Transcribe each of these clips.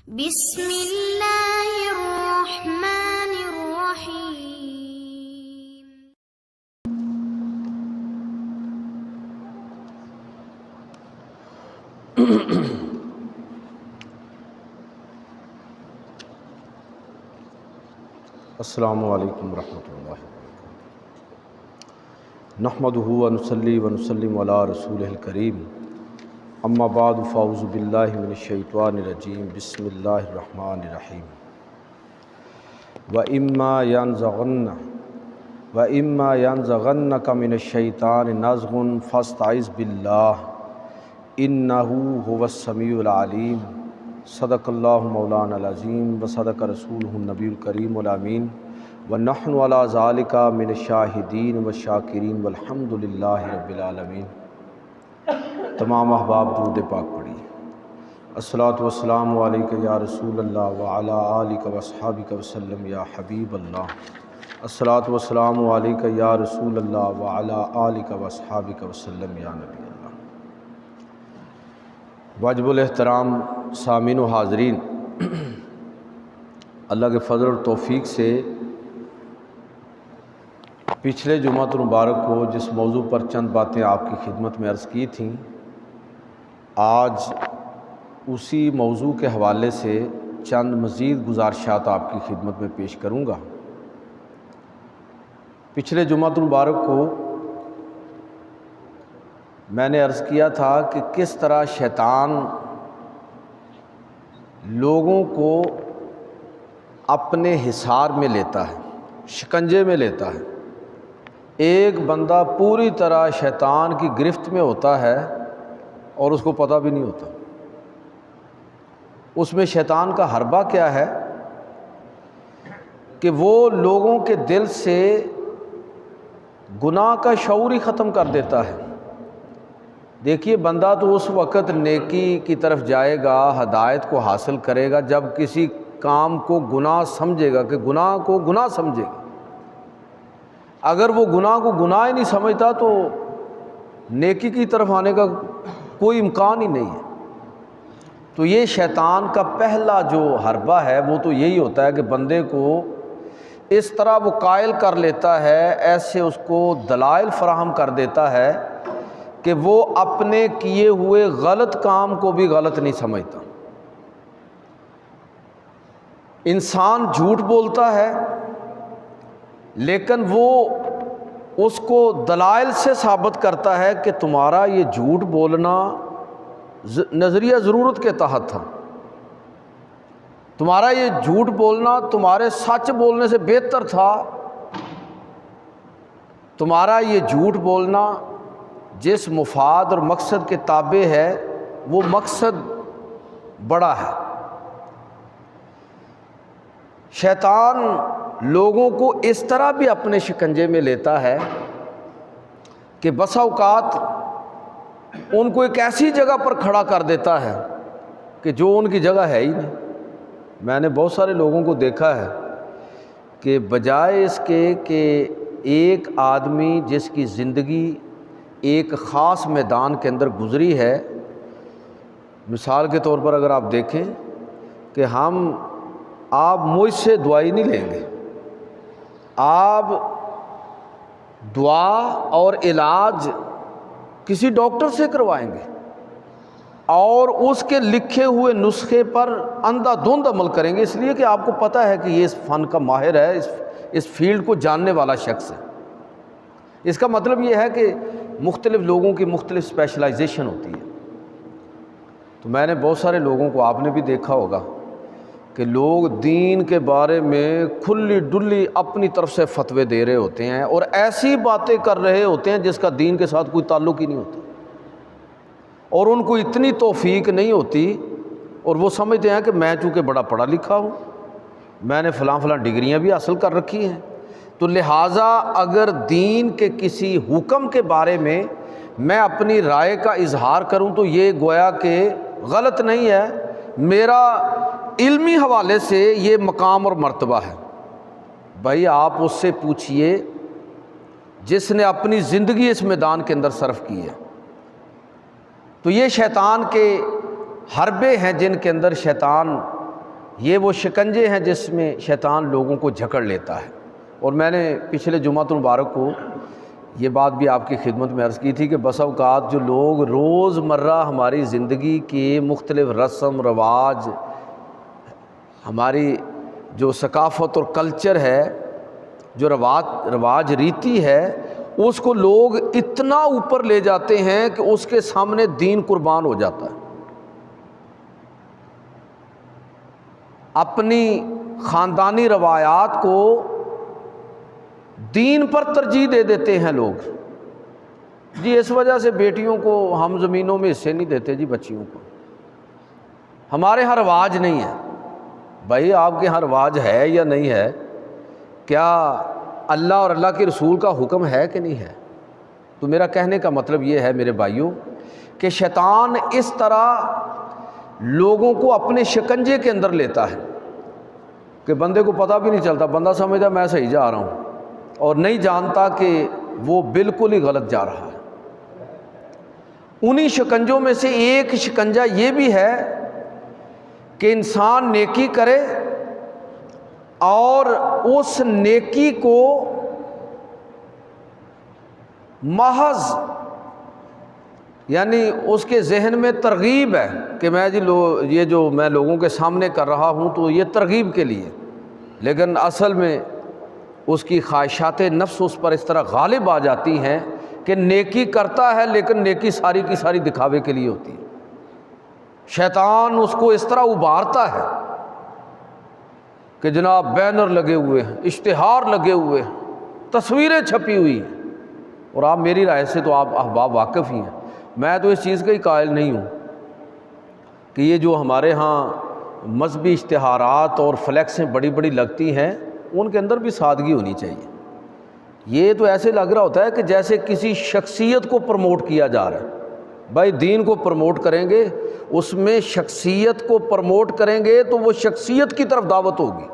بسم اللہ الرحمن الرحیم۔ السلام علیکم ورحمۃ اللہ وبرکاتہ۔ نحمدہ ونصلی ونسلم علی رسولہ الکریم، اما بعد فاعوذ باللہ من الشیطان الرجیم، بسم اللہ الرحمن الرحیم۔ وَإِمَّا يَنزَغَنَّكَ مِنَ الشَّيْطَانِ نَزْغٌ فَاسْتَعِذْ بِاللَّهِ إِنَّهُ هُوَ السَّمِيعُ الْعَلِيمُ۔ صدق اللہ مولانا العظیم وصدق رسولہ النبی الکریم الامین، ونحن علی ذالک من الشاہدین والشاکرین والحمد للہ رب العالمین۔ تمام احباب درود پاک پڑھی۔ الصلاۃ والسلام علیک یا رسول اللہ وعلی آلک واصحابک وسلم یا حبیب اللہ۔ الصلاۃ والسلام علیک یا رسول اللہ وعلی آلک واصحابک وسلم یا نبی اللہ۔ واجب الاحترام سامعین و حاضرین، اللہ کے فضل اور توفیق سے پچھلے جمعہ المبارک کو جس موضوع پر چند باتیں آپ کی خدمت میں عرض کی تھیں، آج اسی موضوع کے حوالے سے چند مزید گزارشات آپ کی خدمت میں پیش کروں گا۔ پچھلے جمعہ المبارک کو میں نے عرض کیا تھا کہ کس طرح شیطان لوگوں کو اپنے حصار میں لیتا ہے، شکنجے میں لیتا ہے۔ ایک بندہ پوری طرح شیطان کی گرفت میں ہوتا ہے اور اس کو پتہ بھی نہیں ہوتا۔ اس میں شیطان کا حربہ کیا ہے کہ وہ لوگوں کے دل سے گناہ کا شعور ہی ختم کر دیتا ہے۔ دیکھیے، بندہ تو اس وقت نیکی کی طرف جائے گا، ہدایت کو حاصل کرے گا جب کسی کام کو گناہ سمجھے گا، کہ گناہ کو گناہ سمجھے گا۔ اگر وہ گناہ کو گناہ ہی نہیں سمجھتا تو نیکی کی طرف آنے کا کوئی امکان ہی نہیں ہے۔ تو یہ شیطان کا پہلا جو حربہ ہے وہ تو یہی ہوتا ہے کہ بندے کو اس طرح وہ قائل کر لیتا ہے، ایسے اس کو دلائل فراہم کر دیتا ہے کہ وہ اپنے کیے ہوئے غلط کام کو بھی غلط نہیں سمجھتا۔ انسان جھوٹ بولتا ہے لیکن وہ اس کو دلائل سے ثابت کرتا ہے کہ تمہارا یہ جھوٹ بولنا نظریہ ضرورت کے تحت تھا، تمہارا یہ جھوٹ بولنا تمہارے سچ بولنے سے بہتر تھا، تمہارا یہ جھوٹ بولنا جس مفاد اور مقصد کے تابع ہے وہ مقصد بڑا ہے۔ شیطان لوگوں کو اس طرح بھی اپنے شکنجے میں لیتا ہے کہ بسا اوقات ان کو ایک ایسی جگہ پر کھڑا کر دیتا ہے کہ جو ان کی جگہ ہے ہی نہیں۔ میں نے بہت سارے لوگوں کو دیکھا ہے کہ بجائے اس کے کہ ایک آدمی جس کی زندگی ایک خاص میدان کے اندر گزری ہے، مثال کے طور پر اگر آپ دیکھیں کہ آپ مجھ سے دعائی نہیں لیں گے، آپ دعا اور علاج کسی ڈاکٹر سے کروائیں گے اور اس کے لکھے ہوئے نسخے پر اندھا دھند عمل کریں گے، اس لیے کہ آپ کو پتہ ہے کہ یہ اس فن کا ماہر ہے، اس فیلڈ کو جاننے والا شخص ہے۔ اس کا مطلب یہ ہے کہ مختلف لوگوں کی مختلف اسپیشلائزیشن ہوتی ہے۔ تو میں نے بہت سارے لوگوں کو، آپ نے بھی دیکھا ہوگا کہ لوگ دین کے بارے میں کھلی ڈلی اپنی طرف سے فتوے دے رہے ہوتے ہیں اور ایسی باتیں کر رہے ہوتے ہیں جس کا دین کے ساتھ کوئی تعلق ہی نہیں ہوتا، اور ان کو اتنی توفیق نہیں ہوتی اور وہ سمجھتے ہیں کہ میں چونکہ بڑا پڑھا لکھا ہوں، میں نے فلاں ڈگریاں بھی حاصل کر رکھی ہیں، تو لہٰذا اگر دین کے کسی حکم کے بارے میں میں اپنی رائے کا اظہار کروں تو یہ گویا کہ غلط نہیں ہے، میرا علمی حوالے سے یہ مقام اور مرتبہ ہے۔ بھائی آپ اس سے پوچھئے جس نے اپنی زندگی اس میدان کے اندر صرف کی ہے۔ تو یہ شیطان کے حربے ہیں جن کے اندر شیطان یہ وہ شکنجے ہیں جس میں شیطان لوگوں کو جھکڑ لیتا ہے۔ اور میں نے پچھلے جمعۃ المبارک کو یہ بات بھی آپ کی خدمت میں عرض کی تھی کہ بس اوقات جو لوگ روز مرہ ہماری زندگی کے مختلف رسم رواج، ہماری جو ثقافت اور کلچر ہے، جو رواج ریتی ہے، اس کو لوگ اتنا اوپر لے جاتے ہیں کہ اس کے سامنے دین قربان ہو جاتا ہے۔ اپنی خاندانی روایات کو دین پر ترجیح دے دیتے ہیں لوگ۔ جی اس وجہ سے بیٹیوں کو ہم زمینوں میں حصے نہیں دیتے جی، بچیوں کو، ہمارے ہاں رواج نہیں ہے۔ بھائی آپ کے ہاں رواج ہے یا نہیں ہے؟ کیا اللہ اور اللہ کے رسول کا حکم ہے کہ نہیں ہے؟ تو میرا کہنے کا مطلب یہ ہے میرے بھائیوں کہ شیطان اس طرح لوگوں کو اپنے شکنجے کے اندر لیتا ہے کہ بندے کو پتہ بھی نہیں چلتا، بندہ سمجھتا میں صحیح جا رہا ہوں اور نہیں جانتا کہ وہ بالکل ہی غلط جا رہا ہے۔ انہی شکنجوں میں سے ایک شکنجہ یہ بھی ہے کہ انسان نیکی کرے اور اس نیکی کو محض یعنی اس کے ذہن میں ترغیب ہے کہ میں جی یہ جو میں لوگوں کے سامنے کر رہا ہوں تو یہ ترغیب کے لیے، لیکن اصل میں اس کی خواہشات نفس اس پر اس طرح غالب آ جاتی ہیں کہ نیکی کرتا ہے لیکن نیکی ساری کی ساری دکھاوے کے لیے ہوتی ہے۔ شیطان اس کو اس طرح ابھارتا ہے کہ جناب بینر لگے ہوئے ہیں، اشتہار لگے ہوئے ہیں، تصویریں چھپی ہوئی ہیں، اور آپ میری رائے سے تو آپ احباب واقف ہی ہیں، میں تو اس چیز کا ہی قائل نہیں ہوں کہ یہ جو ہمارے ہاں مذہبی اشتہارات اور فلیکسیں بڑی بڑی لگتی ہیں ان کے اندر بھی سادگی ہونی چاہیے۔ یہ تو ایسے لگ رہا ہوتا ہے کہ جیسے کسی شخصیت کو پروموٹ کیا جا رہا ہے۔ بھائی دین کو پروموٹ کریں گے، اس میں شخصیت کو پروموٹ کریں گے تو وہ شخصیت کی طرف دعوت ہوگی۔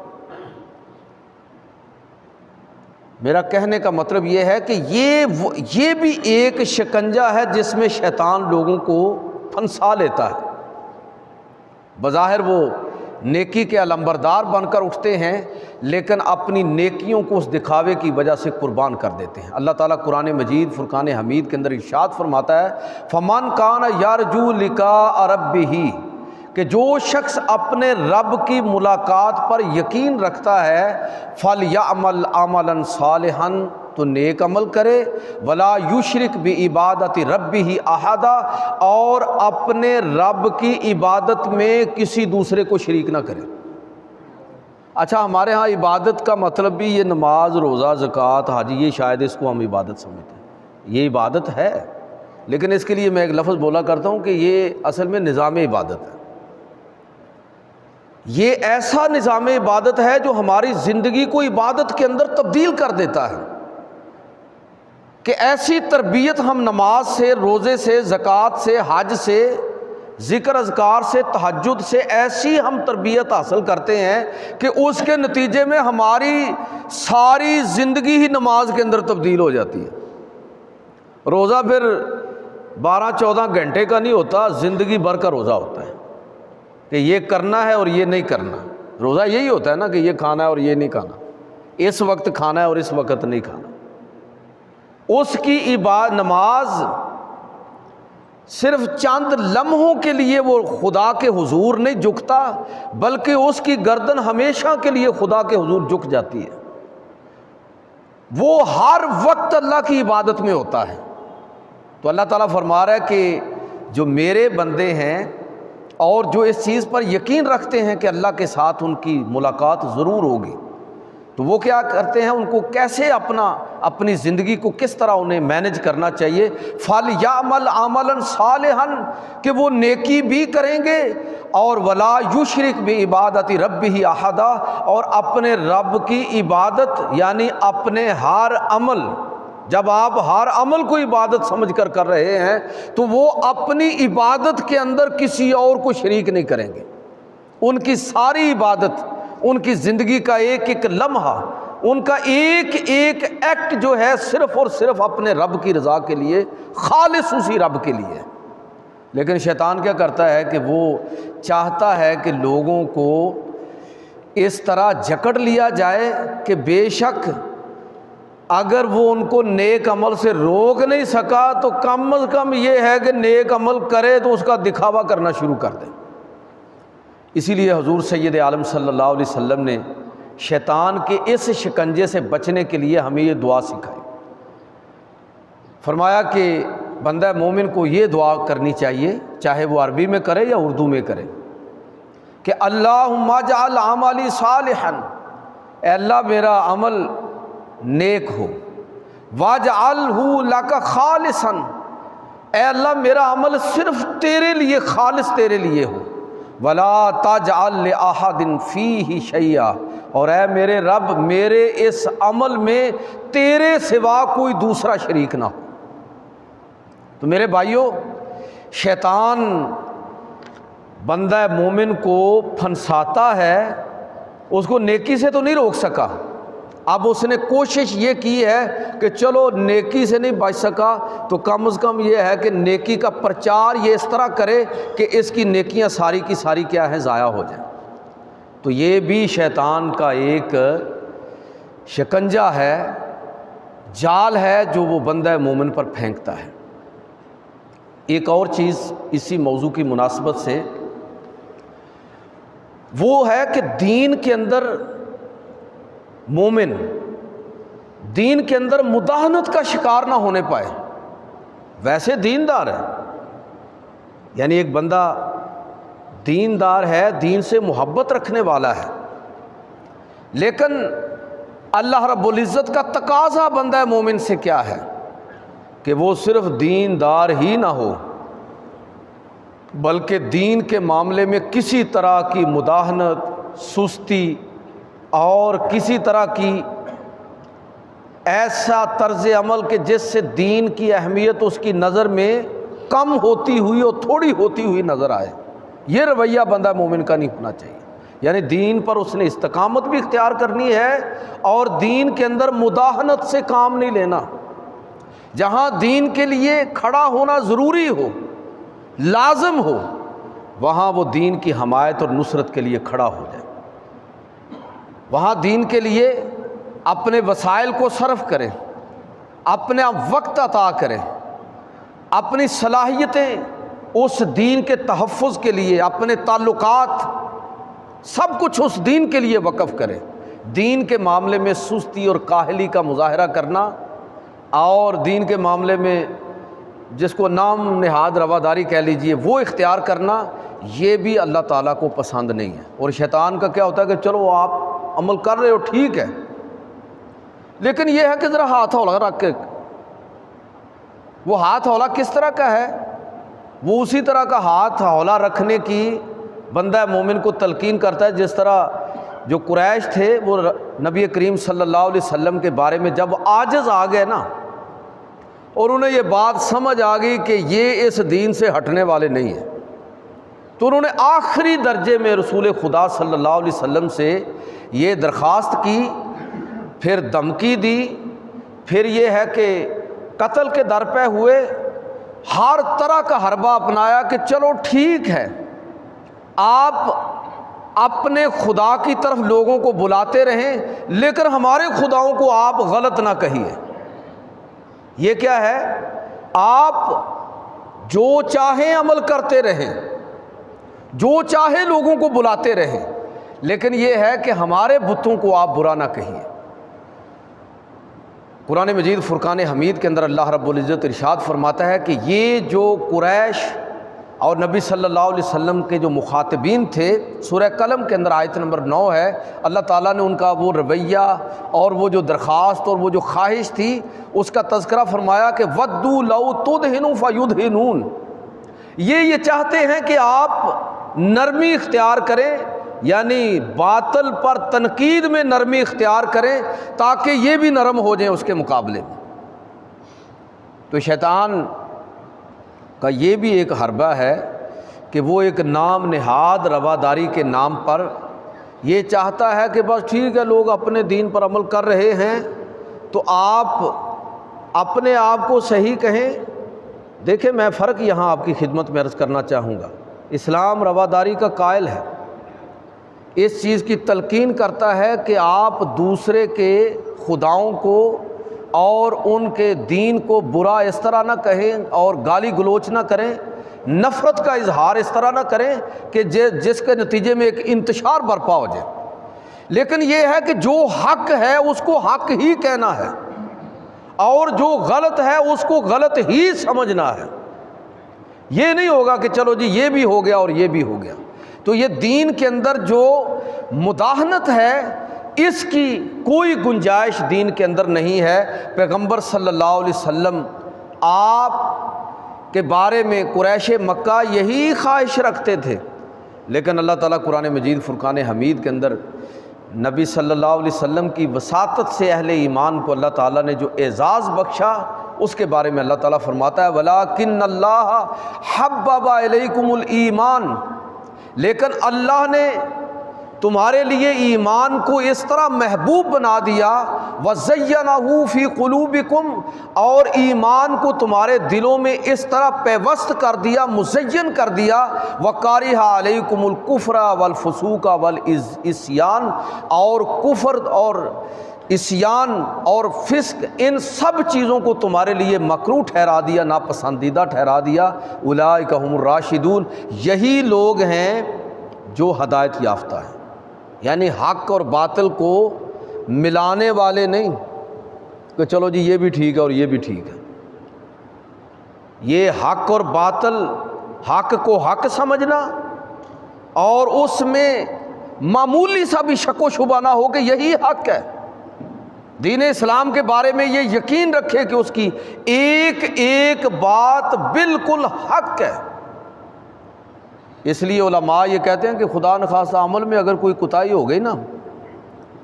میرا کہنے کا مطلب یہ ہے کہ یہ بھی ایک شکنجہ ہے جس میں شیطان لوگوں کو پھنسا لیتا ہے۔ بظاہر وہ نیکی کے علمبردار بن کر اٹھتے ہیں لیکن اپنی نیکیوں کو اس دکھاوے کی وجہ سے قربان کر دیتے ہیں۔ اللہ تعالیٰ قرآن مجید فرقان حمید کے اندر ارشاد فرماتا ہے فَمَنْ كَانَ يَرْجُو لِقَاءَ رَبِّهِ کہ جو شخص اپنے رب کی ملاقات پر یقین رکھتا ہے فَلْيَعْمَلْ عَمَلًا صَالِحًا تو نیک عمل کرے وَلَا يُشْرِكْ بِعِبَادَةِ رَبِّهِ أَحَدًا اور اپنے رب کی عبادت میں کسی دوسرے کو شریک نہ کرے۔ اچھا ہمارے ہاں عبادت کا مطلب بھی یہ نماز روزہ زکوٰۃ حج، یہ شاید اس کو ہم عبادت سمجھتے ہیں، یہ عبادت ہے، لیکن اس کے لیے میں ایک لفظ بولا کرتا ہوں کہ یہ اصل میں نظام عبادت ہے۔ یہ ایسا نظام عبادت ہے جو ہماری زندگی کو عبادت کے اندر تبدیل کر دیتا ہے کہ ایسی تربیت ہم نماز سے، روزے سے، زکوٰۃ سے، حج سے، ذکر اذکار سے، تہجد سے ایسی ہم تربیت حاصل کرتے ہیں کہ اس کے نتیجے میں ہماری ساری زندگی ہی نماز کے اندر تبدیل ہو جاتی ہے۔ روزہ پھر 12-14 گھنٹے کا نہیں ہوتا، زندگی بھر کا روزہ ہوتا ہے کہ یہ کرنا ہے اور یہ نہیں کرنا۔ روزہ یہی ہوتا ہے نا کہ یہ کھانا ہے اور یہ نہیں کھانا، اس وقت کھانا ہے اور اس وقت نہیں کھانا۔ اس کی نماز صرف چند لمحوں کے لیے وہ خدا کے حضور نہیں جھکتا، بلکہ اس کی گردن ہمیشہ کے لیے خدا کے حضور جھک جاتی ہے۔ وہ ہر وقت اللہ کی عبادت میں ہوتا ہے۔ تو اللہ تعالیٰ فرما رہا ہے کہ جو میرے بندے ہیں اور جو اس چیز پر یقین رکھتے ہیں کہ اللہ کے ساتھ ان کی ملاقات ضرور ہوگی، تو وہ کیا کرتے ہیں، ان کو کیسے اپنی زندگی کو کس طرح انہیں مینج کرنا چاہیے۔ فَلْيَعْمَلْ عَمَلًا صَالِحًا کہ وہ نیکی بھی کریں گے اور وَلَا يُشْرِكْ بِعِبَادَةِ رَبِّهِ أَحَدًا اور اپنے رب کی عبادت یعنی اپنے ہر عمل، جب آپ ہر عمل کو عبادت سمجھ کر رہے ہیں تو وہ اپنی عبادت کے اندر کسی اور کو شریک نہیں کریں گے۔ ان کی ساری عبادت، ان کی زندگی کا ایک ایک لمحہ، ان کا ایک ایک ایکٹ جو ہے صرف اور صرف اپنے رب کی رضا کے لیے، خالص اسی رب کے لیے۔ لیکن شیطان کیا کرتا ہے کہ وہ چاہتا ہے کہ لوگوں کو اس طرح جکڑ لیا جائے کہ بے شک اگر وہ ان کو نیک عمل سے روک نہیں سکا تو کم از کم یہ ہے کہ نیک عمل کرے تو اس کا دکھاوا کرنا شروع کر دیں۔ اسی لیے حضور سید عالم صلی اللہ علیہ وسلم نے شیطان کے اس شکنجے سے بچنے کے لیے ہمیں یہ دعا سکھائی۔ فرمایا کہ بندہ مومن کو یہ دعا کرنی چاہیے، چاہے وہ عربی میں کرے یا اردو میں کرے، کہ اللہم اجعل عملی صالحا، اے اللہ میرا عمل نیک ہو، واجعلہ لک خالصا، اے اللہ میرا عمل صرف تیرے لیے، خالص تیرے لیے ہو، ولا تجعل لأحد فیہ شیئا، اور اے میرے رب میرے اس عمل میں تیرے سوا کوئی دوسرا شریک نہ ہو۔ تو میرے بھائیوں، شیطان بندہ مومن کو پھنساتا ہے، اس کو نیکی سے تو نہیں روک سکا، اب اس نے کوشش یہ کی ہے کہ چلو نیکی سے نہیں بچ سکا تو کم از کم یہ ہے کہ نیکی کا پرچار یہ اس طرح کرے کہ اس کی نیکیاں ساری کی ساری کیا ہیں، ضائع ہو جائیں۔ تو یہ بھی شیطان کا ایک شکنجہ ہے، جال ہے جو وہ بندہ مومن پر پھینکتا ہے۔ ایک اور چیز اسی موضوع کی مناسبت سے وہ ہے کہ دین کے اندر مومن دین کے اندر مداہنت کا شکار نہ ہونے پائے۔ ویسے دیندار ہے، یعنی ایک بندہ دیندار ہے، دین سے محبت رکھنے والا ہے، لیکن اللہ رب العزت کا تقاضا بندہ مومن سے کیا ہے کہ وہ صرف دیندار ہی نہ ہو بلکہ دین کے معاملے میں کسی طرح کی مداہنت، سستی اور کسی طرح کی ایسا طرز عمل کہ جس سے دین کی اہمیت اس کی نظر میں کم ہوتی ہوئی اور تھوڑی ہوتی ہوئی نظر آئے، یہ رویہ بندہ مومن کا نہیں ہونا چاہیے۔ یعنی دین پر اس نے استقامت بھی اختیار کرنی ہے اور دین کے اندر مداہنت سے کام نہیں لینا۔ جہاں دین کے لیے کھڑا ہونا ضروری ہو، لازم ہو، وہاں وہ دین کی حمایت اور نصرت کے لیے کھڑا ہو جائے، وہاں دین کے لیے اپنے وسائل کو صرف کریں، اپنا وقت عطا کریں، اپنی صلاحیتیں اس دین کے تحفظ کے لیے، اپنے تعلقات سب کچھ اس دین کے لیے وقف کریں۔ دین کے معاملے میں سستی اور کاہلی کا مظاہرہ کرنا اور دین کے معاملے میں جس کو نام نہاد رواداری کہہ لیجئے وہ اختیار کرنا، یہ بھی اللہ تعالیٰ کو پسند نہیں ہے۔ اور شیطان کا کیا ہوتا ہے کہ چلو آپ عمل کر رہے ہو ٹھیک ہے، لیکن یہ ہے کہ ذرا ہاتھ ہولا رکھ کے، وہ ہاتھ ہولا کس طرح کا ہے؟ وہ اسی طرح کا ہاتھ ہولا رکھنے کی بندہ مومن کو تلقین کرتا ہے جس طرح جو قریش تھے وہ نبی کریم صلی اللہ علیہ وسلم کے بارے میں جب عاجز آ گئے نا اور انہیں یہ بات سمجھ آ گئی کہ یہ اس دین سے ہٹنے والے نہیں ہیں، تو انہوں نے آخری درجے میں رسول خدا صلی اللہ علیہ وسلم سے یہ درخواست کی، پھر دھمکی دی، پھر یہ ہے کہ قتل کے در پہ ہوئے، ہر طرح کا حربہ اپنایا کہ چلو ٹھیک ہے آپ اپنے خدا کی طرف لوگوں کو بلاتے رہیں لیکن ہمارے خداؤں کو آپ غلط نہ کہیے۔ یہ کیا ہے؟ آپ جو چاہیں عمل کرتے رہیں، جو چاہے لوگوں کو بلاتے رہیں، لیکن یہ ہے کہ ہمارے بتوں کو آپ برا نہ کہیے۔ قرآن مجید فرقان حمید کے اندر اللہ رب العزت ارشاد فرماتا ہے کہ یہ جو قریش اور نبی صلی اللہ علیہ وسلم کے جو مخاطبین تھے، سورہ قلم کے اندر آیت نمبر 9 ہے، اللہ تعالیٰ نے ان کا وہ رویہ اور وہ جو درخواست اور وہ جو خواہش تھی اس کا تذکرہ فرمایا کہ وَدُّوا لَوْ تُدْهِنُوا فَيُدْهِنُونَ، یہ چاہتے ہیں کہ آپ نرمی اختیار کریں، یعنی باطل پر تنقید میں نرمی اختیار کریں تاکہ یہ بھی نرم ہو جائیں اس کے مقابلے میں۔ تو شیطان کا یہ بھی ایک حربہ ہے کہ وہ ایک نام نہاد رواداری کے نام پر یہ چاہتا ہے کہ بس ٹھیک ہے لوگ اپنے دین پر عمل کر رہے ہیں تو آپ اپنے آپ کو صحیح کہیں۔ دیکھیں میں فرق یہاں آپ کی خدمت میں عرض کرنا چاہوں گا، اسلام رواداری کا قائل ہے، اس چیز کی تلقین کرتا ہے کہ آپ دوسرے کے خداؤں کو اور ان کے دین کو برا اس طرح نہ کہیں اور گالی گلوچ نہ کریں، نفرت کا اظہار اس طرح نہ کریں کہ جس کے نتیجے میں ایک انتشار برپا ہو جائے، لیکن یہ ہے کہ جو حق ہے اس کو حق ہی کہنا ہے اور جو غلط ہے اس کو غلط ہی سمجھنا ہے۔ یہ نہیں ہوگا کہ چلو جی یہ بھی ہو گیا اور یہ بھی ہو گیا۔ تو یہ دین کے اندر جو مداہنت ہے اس کی کوئی گنجائش دین کے اندر نہیں ہے۔ پیغمبر صلی اللہ علیہ وسلم آپ کے بارے میں قریش مکہ یہی خواہش رکھتے تھے، لیکن اللہ تعالیٰ قرآن مجید فرقان حمید کے اندر نبی صلی اللہ علیہ وسلم کی وساطت سے اہل ایمان کو اللہ تعالیٰ نے جو اعزاز بخشا اس کے بارے میں اللہ تعالیٰ فرماتا ہے وَلَٰكِنَّ اللَّهَ حَبَّبَ إِلَيْكُمُ الْإِيمَانَ، لیکن اللہ نے تمہارے لیے ایمان کو اس طرح محبوب بنا دیا، وَزَيَّنَهُ فِي قُلُوبِكُمْ، اور ایمان کو تمہارے دلوں میں اس طرح پیوست کر دیا، مزین کر دیا، وَكَارِهَ عَلَيْكُمُ الْكُفْرَ وَالْفُسُوقَ وَالْعِصْيَانَ، اور کفر اور عصیان اور فسق ان سب چیزوں کو تمہارے لیے مکروہ ٹھہرا دیا، ناپسندیدہ ٹھہرا دیا۔ اولئک هم الراشدون، یہی لوگ ہیں جو ہدایت یافتہ ہیں، یعنی حق اور باطل کو ملانے والے نہیں کہ چلو جی یہ بھی ٹھیک ہے اور یہ بھی ٹھیک ہے۔ یہ حق اور باطل، حق کو حق سمجھنا اور اس میں معمولی سا بھی شک و شبہ نہ ہو کہ یہی حق ہے۔ دین اسلام کے بارے میں یہ یقین رکھے کہ اس کی ایک ایک بات بالکل حق ہے۔ اس لیے علماء یہ کہتے ہیں کہ خدا نخواستہ عمل میں اگر کوئی کوتاہی ہو گئی نا،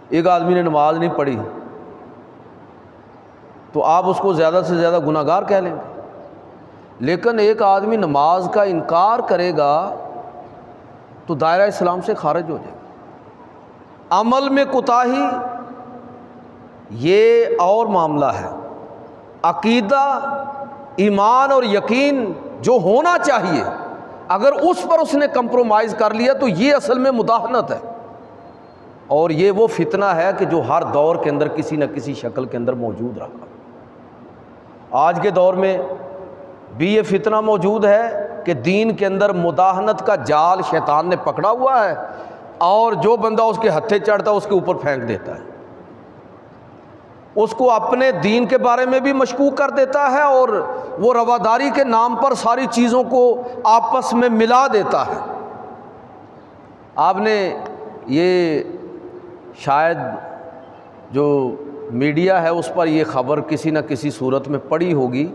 ایک آدمی نے نماز نہیں پڑھی تو آپ اس کو زیادہ سے زیادہ گناہ گار کہہ لیں گے، لیکن ایک آدمی نماز کا انکار کرے گا تو دائرہ اسلام سے خارج ہو جائے گا۔ عمل میں کوتاہی یہ اور معاملہ ہے، عقیدہ، ایمان اور یقین جو ہونا چاہیے اگر اس پر اس نے کمپرومائز کر لیا تو یہ اصل میں مداہنت ہے، اور یہ وہ فتنہ ہے کہ جو ہر دور کے اندر کسی نہ کسی شکل کے اندر موجود رہا۔ آج کے دور میں بھی یہ فتنہ موجود ہے کہ دین کے اندر مداہنت کا جال شیطان نے پکڑا ہوا ہے، اور جو بندہ اس کے ہتھے چڑھتا ہے اس کے اوپر پھینک دیتا ہے، اس کو اپنے دین کے بارے میں بھی مشکوک کر دیتا ہے اور وہ رواداری کے نام پر ساری چیزوں کو آپس میں ملا دیتا ہے۔ آپ نے یہ شاید جو میڈیا ہے اس پر یہ خبر کسی نہ کسی صورت میں پڑھی ہوگی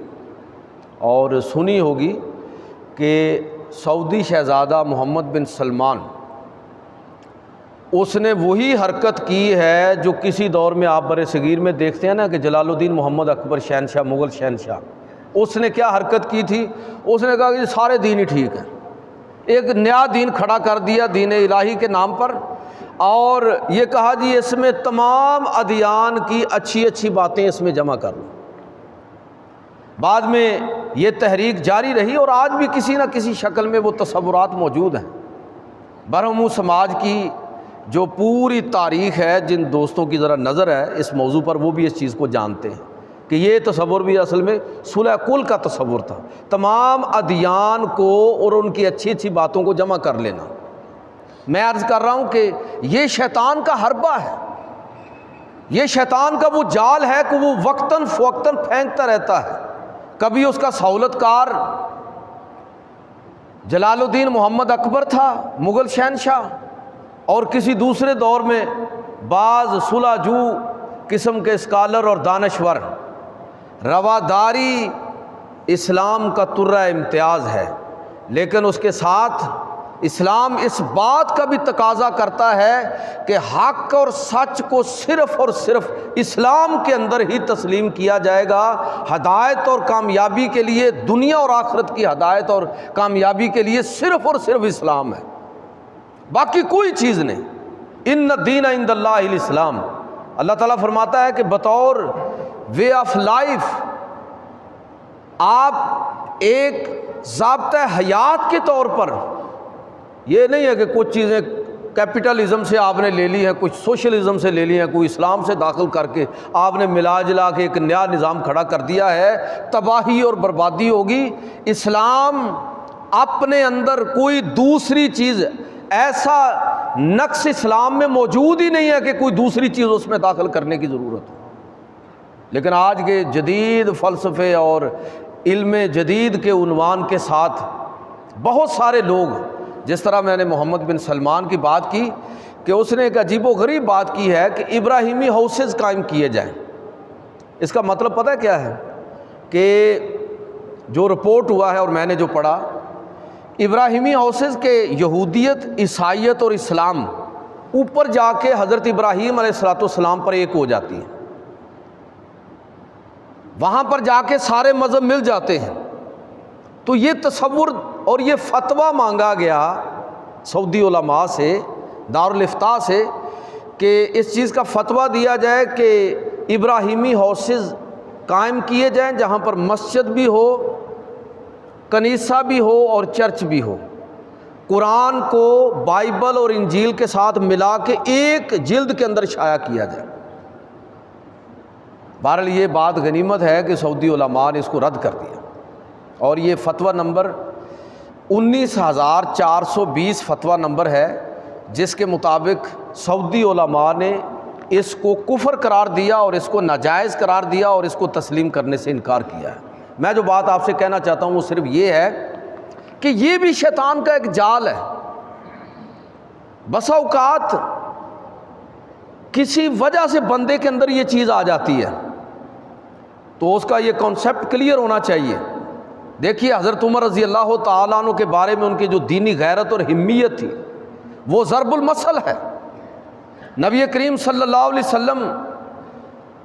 اور سنی ہوگی کہ سعودی شہزادہ محمد بن سلمان، اس نے وہی حرکت کی ہے جو کسی دور میں آپ بر صغیر میں دیکھتے ہیں نا کہ جلال الدین محمد اکبر شہنشاہ، مغل شہنشاہ، اس نے کیا حرکت کی تھی؟ اس نے کہا کہ سارے دین ہی ٹھیک ہیں، ایک نیا دین کھڑا کر دیا دین الہی کے نام پر، اور یہ کہا جی اس میں تمام ادیان کی اچھی اچھی باتیں اس میں جمع کر لو۔ بعد میں یہ تحریک جاری رہی اور آج بھی کسی نہ کسی شکل میں وہ تصورات موجود ہیں۔ برہمو سماج کی جو پوری تاریخ ہے، جن دوستوں کی ذرا نظر ہے اس موضوع پر وہ بھی اس چیز کو جانتے ہیں کہ یہ تصور بھی اصل میں صلح کل کا تصور تھا، تمام ادیان کو اور ان کی اچھی اچھی باتوں کو جمع کر لینا۔ میں عرض کر رہا ہوں کہ یہ شیطان کا حربہ ہے، یہ شیطان کا وہ جال ہے کہ وہ وقتاً فوقتاً پھینکتا رہتا ہے۔ کبھی اس کا سہولت کار جلال الدین محمد اکبر تھا، مغل شہنشاہ، اور کسی دوسرے دور میں بعض صلح جو قسم کے اسکالر اور دانشور۔ رواداری اسلام کا ترہ امتیاز ہے، لیکن اس کے ساتھ اسلام اس بات کا بھی تقاضا کرتا ہے کہ حق اور سچ کو صرف اور صرف اسلام کے اندر ہی تسلیم کیا جائے گا۔ ہدایت اور کامیابی کے لیے، دنیا اور آخرت کی ہدایت اور کامیابی کے لیے صرف اور صرف اسلام ہے، باقی کوئی چیز نہیں۔ ان الدین عند اللہ الاسلام، اللہ تعالیٰ فرماتا ہے کہ بطور وے آف لائف، آپ ایک ضابطہ حیات کے طور پر، یہ نہیں ہے کہ کچھ چیزیں کیپٹلزم سے آپ نے لے لی ہے، کچھ سوشلزم سے لے لی ہے، کوئی اسلام سے داخل کر کے آپ نے ملا جلا کے ایک نیا نظام کھڑا کر دیا ہے، تباہی اور بربادی ہوگی۔ اسلام اپنے اندر کوئی دوسری چیز، ایسا نقص اسلام میں موجود ہی نہیں ہے کہ کوئی دوسری چیز اس میں داخل کرنے کی ضرورت ہو۔ لیکن آج کے جدید فلسفے اور علم جدید کے عنوان کے ساتھ بہت سارے لوگ، جس طرح میں نے محمد بن سلمان کی بات کی کہ اس نے ایک عجیب و غریب بات کی ہے کہ ابراہیمی ہاؤسز قائم کیے جائیں۔ اس کا مطلب پتہ کیا ہے کہ جو رپورٹ ہوا ہے اور میں نے جو پڑھا، ابراہیمی ہاؤسز کے یہودیت، عیسائیت اور اسلام اوپر جا کے حضرت ابراہیم علیہ السلام پر ایک ہو جاتی ہے، وہاں پر جا کے سارے مذہب مل جاتے ہیں۔ تو یہ تصور اور یہ فتویٰ مانگا گیا سعودی علماء سے، دارالافتاء سے، کہ اس چیز کا فتویٰ دیا جائے کہ ابراہیمی ہاؤسز قائم کیے جائیں جہاں پر مسجد بھی ہو، کنیسہ بھی ہو اور چرچ بھی ہو، قرآن کو بائبل اور انجیل کے ساتھ ملا کے ایک جلد کے اندر شائع کیا جائے۔ بہرحال یہ بات غنیمت ہے کہ سعودی علماء نے اس کو رد کر دیا، اور یہ فتویٰ نمبر 19,420 فتویٰ نمبر ہے، جس کے مطابق سعودی علماء نے اس کو کفر قرار دیا اور اس کو ناجائز قرار دیا اور اس کو تسلیم کرنے سے انکار کیا ہے۔ میں جو بات آپ سے کہنا چاہتا ہوں وہ صرف یہ ہے کہ یہ بھی شیطان کا ایک جال ہے۔ بسا اوقات کسی وجہ سے بندے کے اندر یہ چیز آ جاتی ہے تو اس کا یہ کانسیپٹ کلیئر ہونا چاہیے۔ دیکھیے حضرت عمر رضی اللہ تعالیٰ عنہ کے بارے میں ان کی جو دینی غیرت اور ہمیت تھی وہ ضرب المثل ہے۔ نبی کریم صلی اللہ علیہ وسلم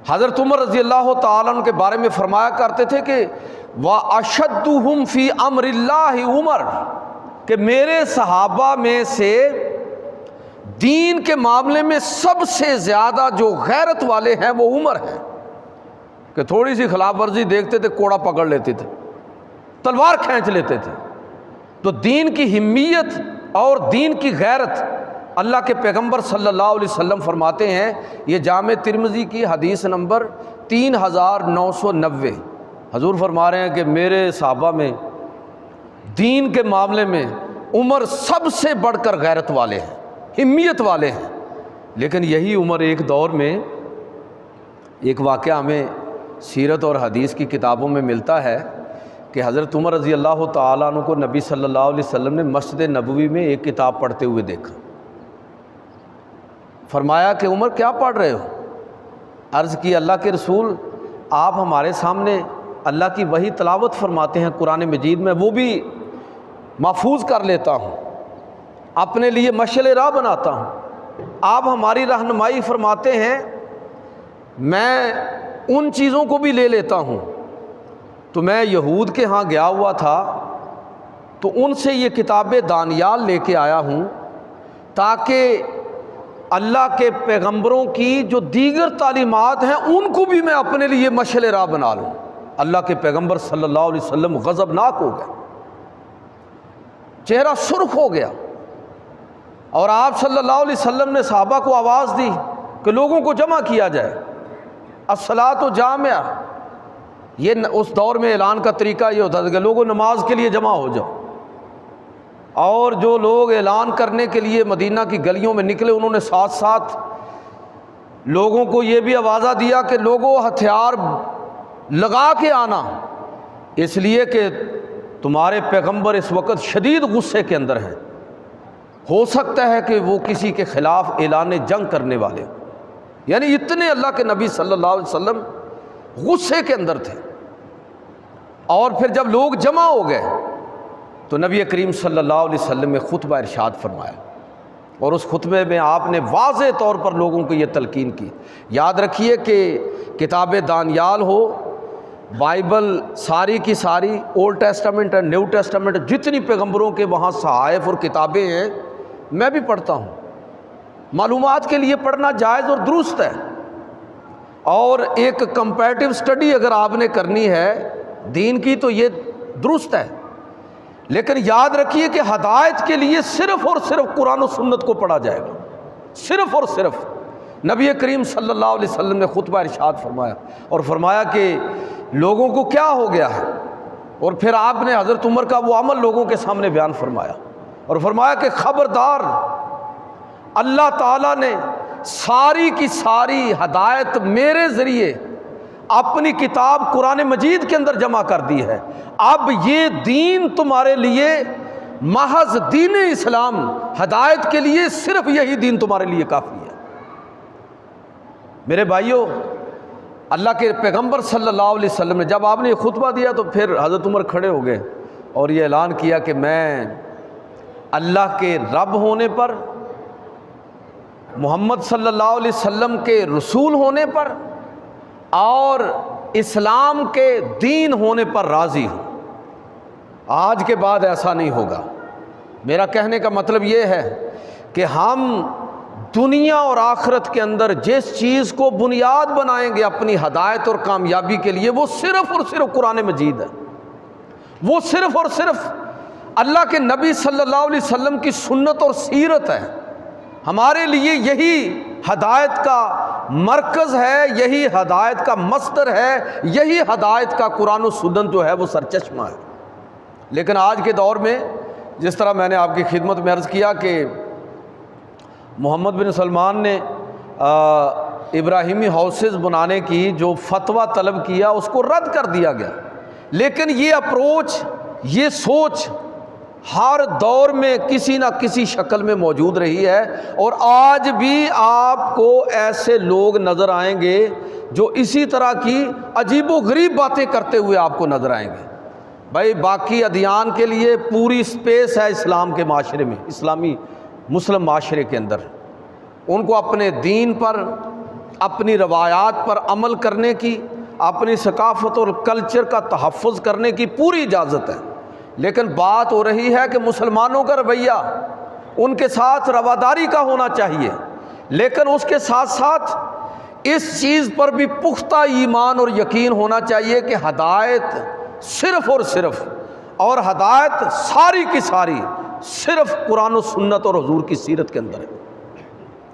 حضرت عمر رضی اللہ تعالیٰ عنہ کے بارے میں فرمایا کرتے تھے کہ وَأَشَدُّهُمْ فِي أَمْرِ اللَّهِ عمر، کہ میرے صحابہ میں سے دین کے معاملے میں سب سے زیادہ جو غیرت والے ہیں وہ عمر ہیں، کہ تھوڑی سی خلاف ورزی دیکھتے تھے کوڑا پکڑ لیتے تھے، تلوار کھینچ لیتے تھے۔ تو دین کی ہمیت اور دین کی غیرت، اللہ کے پیغمبر صلی اللہ علیہ وسلم فرماتے ہیں، یہ جامع ترمذی کی حدیث نمبر 3990، حضور فرما رہے ہیں کہ میرے صحابہ میں دین کے معاملے میں عمر سب سے بڑھ کر غیرت والے ہیں، ہمیت والے ہیں۔ لیکن یہی عمر ایک دور میں، ایک واقعہ ہمیں سیرت اور حدیث کی کتابوں میں ملتا ہے کہ حضرت عمر رضی اللہ تعالیٰ عنہ کو نبی صلی اللہ علیہ وسلم نے مسجد نبوی میں ایک کتاب پڑھتے ہوئے دیکھا۔ فرمایا کہ عمر کیا پڑھ رہے ہو؟ عرض کی اللہ کے رسول آپ ہمارے سامنے اللہ کی وحی تلاوت فرماتے ہیں قرآن مجید میں، وہ بھی محفوظ کر لیتا ہوں، اپنے لیے مشعل راہ بناتا ہوں، آپ ہماری رہنمائی فرماتے ہیں، میں ان چیزوں کو بھی لے لیتا ہوں۔ تو میں یہود کے ہاں گیا ہوا تھا تو ان سے یہ کتاب دانیال لے کے آیا ہوں تاکہ اللہ کے پیغمبروں کی جو دیگر تعلیمات ہیں ان کو بھی میں اپنے لیے مشعل راہ بنا لوں۔ اللہ کے پیغمبر صلی اللہ علیہ وسلم غضبناک ہو گئے، چہرہ سرخ ہو گیا، اور آپ صلی اللہ علیہ وسلم نے صحابہ کو آواز دی کہ لوگوں کو جمع کیا جائے، الصلاۃ جامعہ۔ یہ اس دور میں اعلان کا طریقہ یہ ہوتا تھا کہ لوگوں نماز کے لیے جمع ہو جاؤ، اور جو لوگ اعلان کرنے کے لیے مدینہ کی گلیوں میں نکلے انہوں نے ساتھ ساتھ لوگوں کو یہ بھی آوازہ دیا کہ لوگوں ہتھیار لگا کے آنا، اس لیے کہ تمہارے پیغمبر اس وقت شدید غصے کے اندر ہیں، ہو سکتا ہے کہ وہ کسی کے خلاف اعلان جنگ کرنے والے ہوں۔ یعنی اتنے اللہ کے نبی صلی اللہ علیہ وسلم غصے کے اندر تھے۔ اور پھر جب لوگ جمع ہو گئے تو نبی کریم صلی اللہ علیہ وسلم نے خطبہ ارشاد فرمایا، اور اس خطبے میں آپ نے واضح طور پر لوگوں کو یہ تلقین کی، یاد رکھیے کہ کتاب دانیال ہو، بائبل ساری کی ساری، اولڈ ٹیسٹامنٹ اور نیو ٹیسٹامنٹ، جتنی پیغمبروں کے وہاں صحائف اور کتابیں ہیں میں بھی پڑھتا ہوں، معلومات کے لیے پڑھنا جائز اور درست ہے، اور ایک کمپیریٹیو سٹڈی اگر آپ نے کرنی ہے دین کی تو یہ درست ہے۔ لیکن یاد رکھیے کہ ہدایت کے لیے صرف اور صرف قرآن و سنت کو پڑھا جائے گا، صرف اور صرف۔ نبی کریم صلی اللہ علیہ وسلم نے خطبہ ارشاد فرمایا اور فرمایا کہ لوگوں کو کیا ہو گیا ہے، اور پھر آپ نے حضرت عمر کا وہ عمل لوگوں کے سامنے بیان فرمایا اور فرمایا کہ خبردار، اللہ تعالیٰ نے ساری کی ساری ہدایت میرے ذریعے اپنی کتاب قرآن مجید کے اندر جمع کر دی ہے، اب یہ دین تمہارے لیے محض دین اسلام، ہدایت کے لیے صرف یہی دین تمہارے لیے کافی ہے۔ میرے بھائیوں، اللہ کے پیغمبر صلی اللہ علیہ وسلم نے جب آپ نے یہ خطبہ دیا تو پھر حضرت عمر کھڑے ہو گئے اور یہ اعلان کیا کہ میں اللہ کے رب ہونے پر، محمد صلی اللہ علیہ وسلم کے رسول ہونے پر اور اسلام کے دین ہونے پر راضی ہوں، آج کے بعد ایسا نہیں ہوگا۔ میرا کہنے کا مطلب یہ ہے کہ ہم دنیا اور آخرت کے اندر جس چیز کو بنیاد بنائیں گے اپنی ہدایت اور کامیابی کے لیے، وہ صرف اور صرف قرآن مجید ہے، وہ صرف اور صرف اللہ کے نبی صلی اللہ علیہ وسلم کی سنت اور سیرت ہے۔ ہمارے لیے یہی ہدایت کا مرکز ہے، یہی ہدایت کا مصدر ہے، یہی ہدایت کا قرآن و سنت جو ہے وہ سرچشمہ ہے۔ لیکن آج کے دور میں جس طرح میں نے آپ کی خدمت میں عرض کیا کہ محمد بن سلمان نے ابراہیمی ہاؤسز بنانے کی جو فتویٰ طلب کیا اس کو رد کر دیا گیا، لیکن یہ اپروچ، یہ سوچ ہر دور میں کسی نہ کسی شکل میں موجود رہی ہے، اور آج بھی آپ کو ایسے لوگ نظر آئیں گے جو اسی طرح کی عجیب و غریب باتیں کرتے ہوئے آپ کو نظر آئیں گے۔ بھائی باقی ادیان کے لیے پوری سپیس ہے اسلام کے معاشرے میں، اسلامی مسلم معاشرے کے اندر، ان کو اپنے دین پر، اپنی روایات پر عمل کرنے کی، اپنی ثقافت اور کلچر کا تحفظ کرنے کی پوری اجازت ہے، لیکن بات ہو رہی ہے کہ مسلمانوں کا رویہ ان کے ساتھ رواداری کا ہونا چاہیے، لیکن اس کے ساتھ ساتھ اس چیز پر بھی پختہ ایمان اور یقین ہونا چاہیے کہ ہدایت صرف اور صرف، اور ہدایت ساری کی ساری صرف قرآن و سنت اور حضور کی سیرت کے اندر ہے۔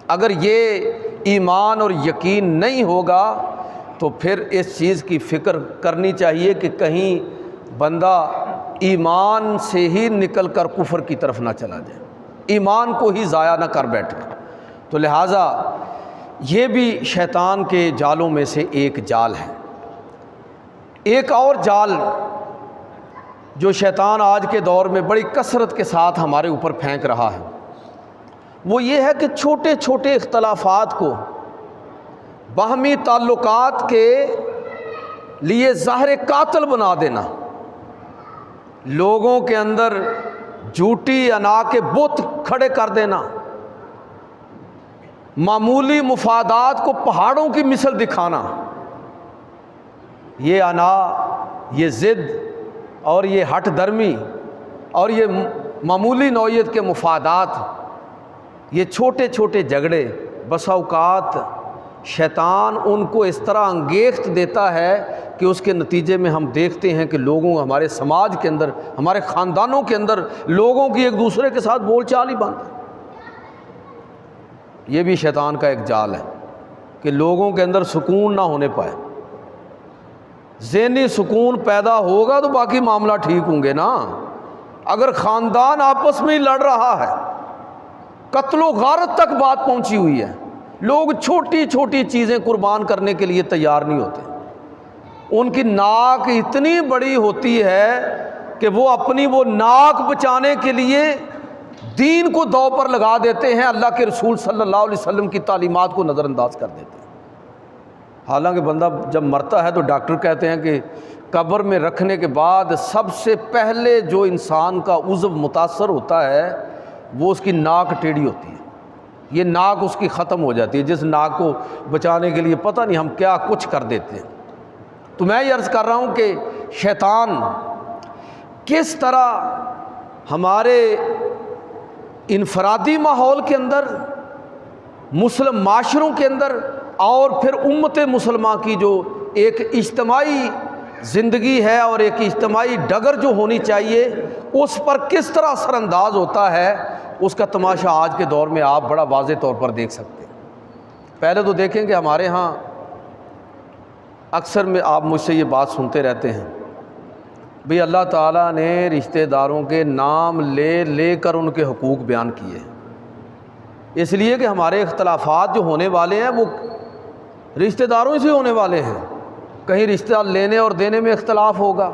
اگر یہ ایمان اور یقین نہیں ہوگا تو پھر اس چیز کی فکر کرنی چاہیے کہ کہیں بندہ ایمان سے ہی نکل کر کفر کی طرف نہ چلا جائے، ایمان کو ہی ضائع نہ کر بیٹھے۔ تو لہٰذا یہ بھی شیطان کے جالوں میں سے ایک جال ہے۔ ایک اور جال جو شیطان آج کے دور میں بڑی کثرت کے ساتھ ہمارے اوپر پھینک رہا ہے وہ یہ ہے کہ چھوٹے چھوٹے اختلافات کو باہمی تعلقات کے لیے ظاہر قاتل بنا دینا، لوگوں کے اندر جھوٹی انا کے بت کھڑے کر دینا، معمولی مفادات کو پہاڑوں کی مثل دکھانا، یہ انا، یہ ضد اور یہ ہٹ درمی اور یہ معمولی نوعیت کے مفادات، یہ چھوٹے چھوٹے جھگڑے بسا اوقات شیطان ان کو اس طرح انگیخت دیتا ہے کہ اس کے نتیجے میں ہم دیکھتے ہیں کہ لوگوں، ہمارے سماج کے اندر، ہمارے خاندانوں کے اندر لوگوں کی ایک دوسرے کے ساتھ بول چال ہی بند ہے۔ یہ بھی شیطان کا ایک جال ہے کہ لوگوں کے اندر سکون نہ ہونے پائے۔ ذہنی سکون پیدا ہوگا تو باقی معاملہ ٹھیک ہوں گے نا۔ اگر خاندان آپس میں ہی لڑ رہا ہے، قتل و غارت تک بات پہنچی ہوئی ہے، لوگ چھوٹی چھوٹی چیزیں قربان کرنے کے لیے تیار نہیں ہوتے، ان کی ناک اتنی بڑی ہوتی ہے کہ وہ اپنی وہ ناک بچانے کے لیے دین کو داؤ پر لگا دیتے ہیں، اللہ کے رسول صلی اللہ علیہ وسلم کی تعلیمات کو نظر انداز کر دیتے ہیں۔ حالانکہ بندہ جب مرتا ہے تو ڈاکٹر کہتے ہیں کہ قبر میں رکھنے کے بعد سب سے پہلے جو انسان کا عضو متاثر ہوتا ہے وہ اس کی ناک ٹیڑھی ہوتی ہے، یہ ناک اس کی ختم ہو جاتی ہے، جس ناک کو بچانے کے لیے پتہ نہیں ہم کیا کچھ کر دیتے ہیں۔ تو میں یہ عرض کر رہا ہوں کہ شیطان کس طرح ہمارے انفرادی ماحول کے اندر، مسلم معاشروں کے اندر اور پھر امت مسلمہ کی جو ایک اجتماعی زندگی ہے اور ایک اجتماعی ڈگر جو ہونی چاہیے، اس پر کس طرح اثر انداز ہوتا ہے، اس کا تماشا آج کے دور میں آپ بڑا واضح طور پر دیکھ سکتے ہیں۔ پہلے تو دیکھیں کہ ہمارے ہاں اکثر میں آپ مجھ سے یہ بات سنتے رہتے ہیں، بھئی اللہ تعالیٰ نے رشتہ داروں کے نام لے لے کر ان کے حقوق بیان کیے، اس لیے کہ ہمارے اختلافات جو ہونے والے ہیں وہ رشتہ داروں سے ہونے والے ہیں۔ کہیں رشتہ لینے اور دینے میں اختلاف ہوگا،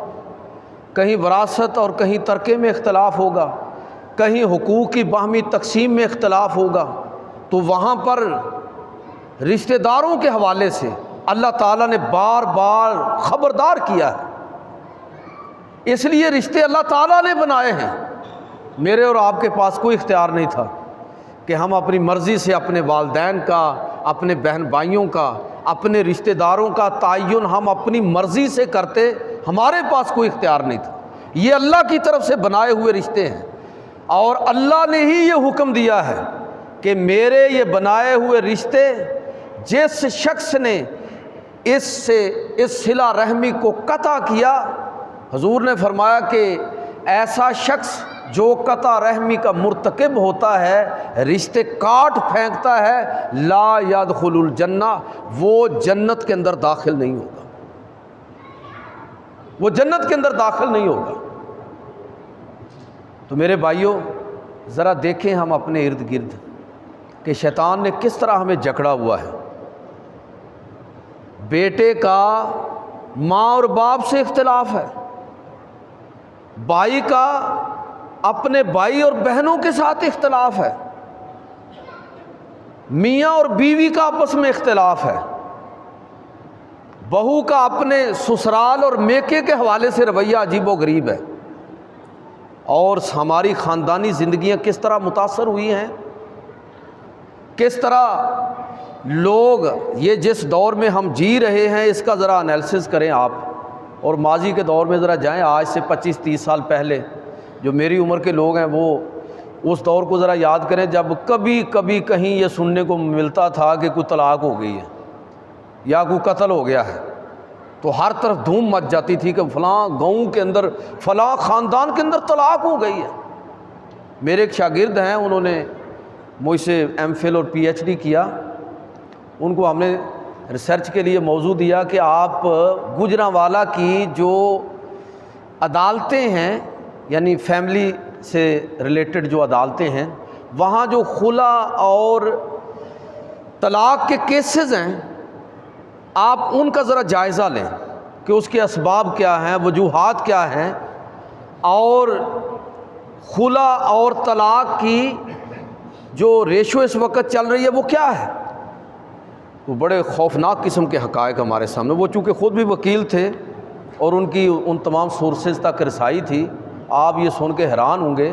کہیں وراثت اور کہیں ترکے میں اختلاف ہوگا، کہیں حقوق کی باہمی تقسیم میں اختلاف ہوگا، تو وہاں پر رشتہ داروں کے حوالے سے اللہ تعالیٰ نے بار بار خبردار کیا ہے۔ اس لیے رشتے اللہ تعالیٰ نے بنائے ہیں، میرے اور آپ کے پاس کوئی اختیار نہیں تھا کہ ہم اپنی مرضی سے اپنے والدین کا، اپنے بہن بھائیوں کا، اپنے رشتہ داروں کا تعین ہم اپنی مرضی سے کرتے، ہمارے پاس کوئی اختیار نہیں تھا۔ یہ اللہ کی طرف سے بنائے ہوئے رشتے ہیں، اور اللہ نے ہی یہ حکم دیا ہے کہ میرے یہ بنائے ہوئے رشتے جس شخص نے اس صلہ رحمی کو قطع کیا، حضور نے فرمایا کہ ایسا شخص جو قطع رحمی کا مرتکب ہوتا ہے، رشتے کاٹ پھینکتا ہے، لا يدخل الجنہ، وہ جنت کے اندر داخل نہیں ہوگا، وہ جنت کے اندر داخل نہیں ہوگا۔ تو میرے بھائیوں، ذرا دیکھیں ہم اپنے ارد گرد کہ شیطان نے کس طرح ہمیں جکڑا ہوا ہے۔ بیٹے کا ماں اور باپ سے اختلاف ہے، بھائی کا اپنے بھائی اور بہنوں کے ساتھ اختلاف ہے، میاں اور بیوی کا آپس میں اختلاف ہے، بہو کا اپنے سسرال اور میکے کے حوالے سے رویہ عجیب و غریب ہے، اور ہماری خاندانی زندگیاں کس طرح متاثر ہوئی ہیں، کس طرح لوگ یہ جس دور میں ہم جی رہے ہیں اس کا ذرا انالیسس کریں آپ، اور ماضی کے دور میں ذرا جائیں، آج سے 25-30 سال پہلے جو میری عمر کے لوگ ہیں وہ اس دور کو ذرا یاد کریں، جب کبھی کبھی کہیں یہ سننے کو ملتا تھا کہ کوئی طلاق ہو گئی ہے یا کوئی قتل ہو گیا ہے، تو ہر طرف دھوم مچ جاتی تھی کہ فلاں گاؤں کے اندر، فلاں خاندان کے اندر طلاق ہو گئی ہے۔ میرے ایک شاگرد ہیں، انہوں نے مجھ سے ایم فل اور پی ایچ ڈی کیا، ان کو ہم نے ریسرچ کے لیے موضوع دیا کہ آپ گوجرانوالا کی جو عدالتیں ہیں، یعنی فیملی سے ریلیٹڈ جو عدالتیں ہیں، وہاں جو خلا اور طلاق کے کیسز ہیں، آپ ان کا ذرا جائزہ لیں کہ اس کے اسباب کیا ہیں، وجوہات کیا ہیں، اور خلا اور طلاق کی جو ریشو اس وقت چل رہی ہے وہ کیا ہے۔ وہ بڑے خوفناک قسم کے حقائق ہمارے سامنے، وہ چونکہ خود بھی وکیل تھے اور ان کی ان تمام سورسز تک رسائی تھی، آپ یہ سن کے حیران ہوں گے۔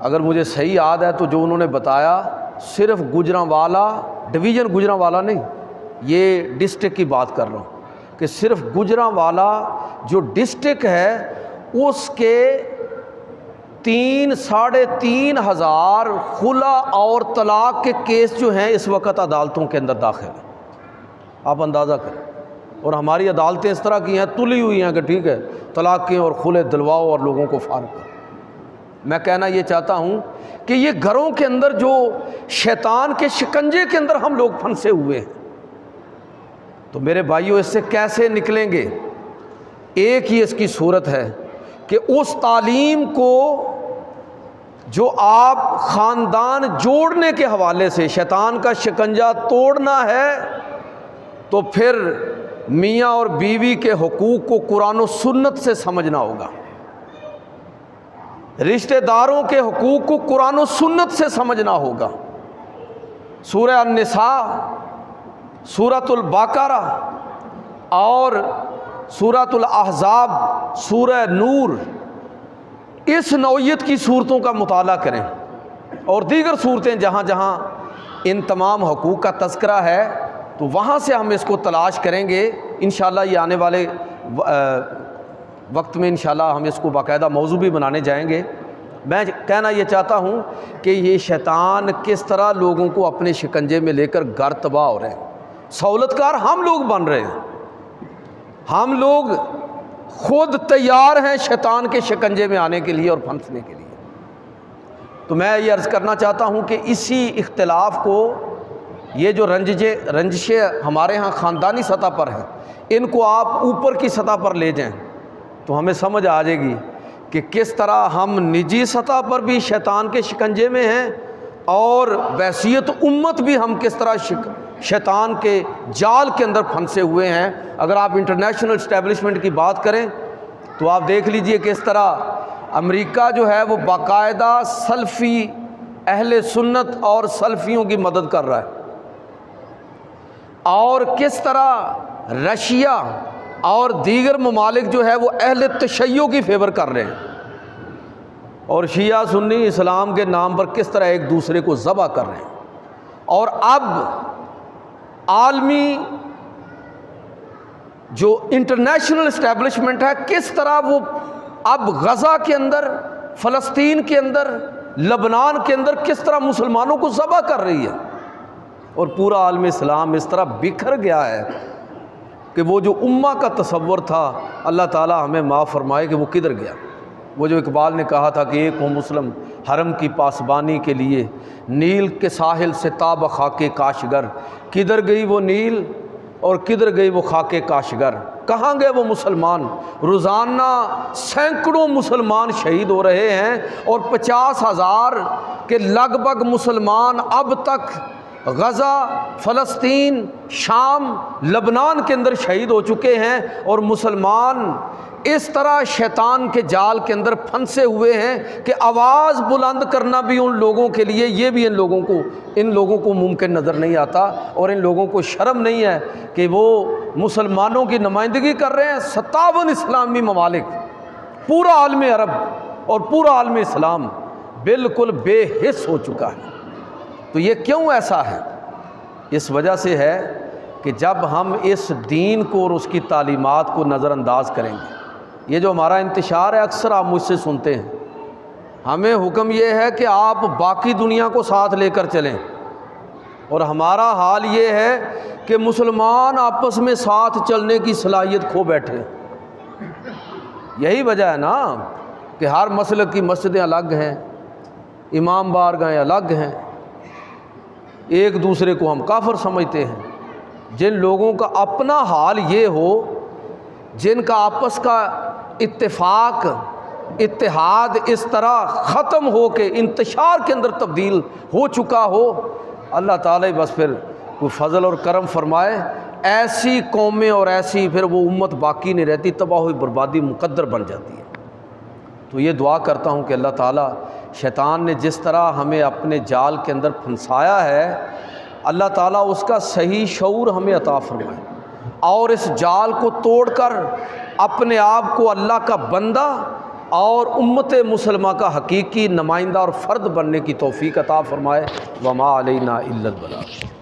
اگر مجھے صحیح یاد ہے تو جو انہوں نے بتایا، صرف گوجرانوالا ڈویژن، گوجرانوالا نہیں، یہ ڈسٹرکٹ کی بات کر رہا ہوں، کہ صرف گوجرانوالا جو ڈسٹرکٹ ہے اس کے 3-3.5 ہزار خلا اور طلاق کے کیس جو ہیں اس وقت عدالتوں کے اندر داخل ہیں، آپ اندازہ کریں۔ اور ہماری عدالتیں اس طرح کی ہیں، تلی ہوئی ہیں کہ ٹھیک ہے طلاقیں اور خلے دلواؤ اور لوگوں کو فارغ کرو۔ میں کہنا یہ چاہتا ہوں کہ یہ گھروں کے اندر جو شیطان کے شکنجے کے اندر ہم لوگ پھنسے ہوئے ہیں، تو میرے بھائیوں اس سے کیسے نکلیں گے؟ ایک ہی اس کی صورت ہے کہ اس تعلیم کو جو آپ خاندان جوڑنے کے حوالے سے شیطان کا شکنجہ توڑنا ہے، تو پھر میاں اور بیوی کے حقوق کو قرآن و سنت سے سمجھنا ہوگا، رشتہ داروں کے حقوق کو قرآن و سنت سے سمجھنا ہوگا۔ سورہ النساء، سورۃ البقرہ اور سورۃ الاحزاب، سورہ نور، اس نوعیت کی صورتوں کا مطالعہ کریں، اور دیگر صورتیں جہاں جہاں ان تمام حقوق کا تذکرہ ہے تو وہاں سے ہم اس کو تلاش کریں گے۔ انشاءاللہ یہ آنے والے وقت میں انشاءاللہ ہم اس کو باقاعدہ موضوع بھی بنانے جائیں گے۔ میں کہنا یہ چاہتا ہوں کہ یہ شیطان کس طرح لوگوں کو اپنے شکنجے میں لے کر گھر تباہ ہو رہے ہیں، سہولت کار ہم لوگ بن رہے ہیں، ہم لوگ خود تیار ہیں شیطان کے شکنجے میں آنے کے لیے اور پھنسنے کے لیے۔ تو میں یہ عرض کرنا چاہتا ہوں کہ اسی اختلاف کو، یہ جو رنجشیں ہمارے ہاں خاندانی سطح پر ہیں، ان کو آپ اوپر کی سطح پر لے جائیں تو ہمیں سمجھ آ جائے گی کہ کس طرح ہم نجی سطح پر بھی شیطان کے شکنجے میں ہیں، اور بحیثیت امت بھی ہم کس طرح شیطان کے جال کے اندر پھنسے ہوئے ہیں۔ اگر آپ انٹرنیشنل اسٹیبلشمنٹ کی بات کریں تو آپ دیکھ لیجئے کس طرح امریکہ جو ہے وہ باقاعدہ سلفی اہل سنت اور سلفیوں کی مدد کر رہا ہے، اور کس طرح رشیا اور دیگر ممالک جو ہے وہ اہل تشیع کی فیور کر رہے ہیں، اور شیعہ سنی اسلام کے نام پر کس طرح ایک دوسرے کو ذبح کر رہے ہیں۔ اور اب عالمی جو انٹرنیشنل اسٹیبلشمنٹ ہے، کس طرح وہ اب غزہ کے اندر، فلسطین کے اندر، لبنان کے اندر کس طرح مسلمانوں کو ذبح کر رہی ہے، اور پورا عالم اسلام اس طرح بکھر گیا ہے کہ وہ جو امہ کا تصور تھا، اللہ تعالی ہمیں معاف فرمائے کہ وہ کدھر گیا۔ وہ جو اقبال نے کہا تھا کہ ایک ہو مسلم حرم کی پاسبانی کے لیے، نیل کے ساحل سے تاب خاک کاشگر، کدھر گئی وہ نیل اور کدھر گئی وہ خاک کاشگر، کہاں گئے وہ مسلمان؟ روزانہ سینکڑوں مسلمان شہید ہو رہے ہیں، اور 50,000 کے لگ بھگ مسلمان اب تک غزہ، فلسطین، شام، لبنان کے اندر شہید ہو چکے ہیں، اور مسلمان اس طرح شیطان کے جال کے اندر پھنسے ہوئے ہیں کہ آواز بلند کرنا بھی ان لوگوں کے لیے، یہ بھی ان لوگوں کو ممکن نظر نہیں آتا، اور ان لوگوں کو شرم نہیں ہے کہ وہ مسلمانوں کی نمائندگی کر رہے ہیں۔ 57 اسلامی ممالک، پورا عالم عرب اور پورا عالم اسلام بالکل بے حس ہو چکا ہے۔ تو یہ کیوں ایسا ہے؟ اس وجہ سے ہے کہ جب ہم اس دین کو اور اس کی تعلیمات کو نظر انداز کریں گے، یہ جو ہمارا انتشار ہے، اکثر آپ مجھ سے سنتے ہیں، ہمیں حکم یہ ہے کہ آپ باقی دنیا کو ساتھ لے کر چلیں، اور ہمارا حال یہ ہے کہ مسلمان آپس میں ساتھ چلنے کی صلاحیت کھو بیٹھے۔ یہی وجہ ہے نا کہ ہر مسلک کی مسجدیں الگ ہیں، امام بارگاہیں الگ ہیں، ایک دوسرے کو ہم کافر سمجھتے ہیں۔ جن لوگوں کا اپنا حال یہ ہو، جن کا آپس کا اتفاق، اتحاد اس طرح ختم ہو کے انتشار کے اندر تبدیل ہو چکا ہو، اللہ تعالی بس پھر کوئی فضل اور کرم فرمائے، ایسی قومیں اور ایسی پھر وہ امت باقی نہیں رہتی، تباہ و بربادی مقدر بن جاتی ہے۔ تو یہ دعا کرتا ہوں کہ اللہ تعالیٰ شیطان نے جس طرح ہمیں اپنے جال کے اندر پھنسایا ہے، اللہ تعالیٰ اس کا صحیح شعور ہمیں عطا فرمائے، اور اس جال کو توڑ کر اپنے آپ کو اللہ کا بندہ اور امت مسلمہ کا حقیقی نمائندہ اور فرد بننے کی توفیق عطا فرمائے۔ وما علینا الا البلاغ۔